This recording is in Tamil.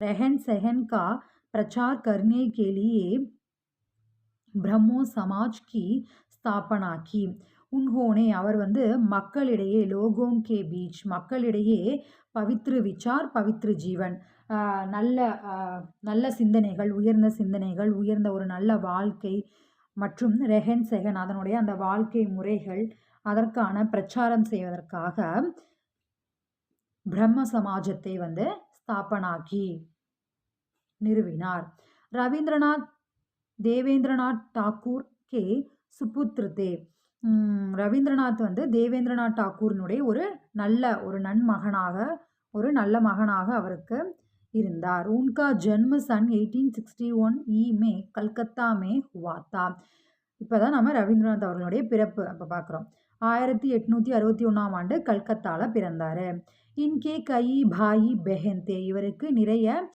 रहन सहन का प्रचार करने के लिए ब्रह्मो समाज की स्थापना की. उन्होंने அவர் வந்து மக்களிடையே லோகோं के बीच மக்களிடையே பவித்ரு விச்சார் பவித்ரு ஜீவன் நல்ல நல்ல சிந்தனைகள், உயர்ந்த சிந்தனைகள், உயர்ந்த ஒரு நல்ல வாழ்க்கை மற்றும் ரெஹன் செகன் அதனுடைய அந்த வாழ்க்கை முறைகள் அதற்கான பிரச்சாரம் செய்வதற்காக பிரம்ம சமாஜத்தை வந்து ஸ்தாபனாக்கி நிறுவினார். ரவீந்திரநாத் தேவேந்திரநாத் தாக்கூர் கே சுபுத்ரு தே. ரவீந்திரநாத் வந்து தேவேந்திரநாத் தாக்கூரினுடைய ஒரு நன்மகனாக ஒரு நல்ல மகனாக அவருக்கு இருந்தார். உன்கா ஜென்ம சன் 1861 மே கல்கத்தா மே ஹுவா தா. இப்போதான் நம்ம ரவீந்திரநாத் அவர்களுடைய பிறப்பு அப்போ பார்க்குறோம். 1861ஆம் ஆண்டு கல்கத்தாவில் பிறந்தார். இன்கே கை பாயி பெஹன் தே. இவருக்கு நிறைய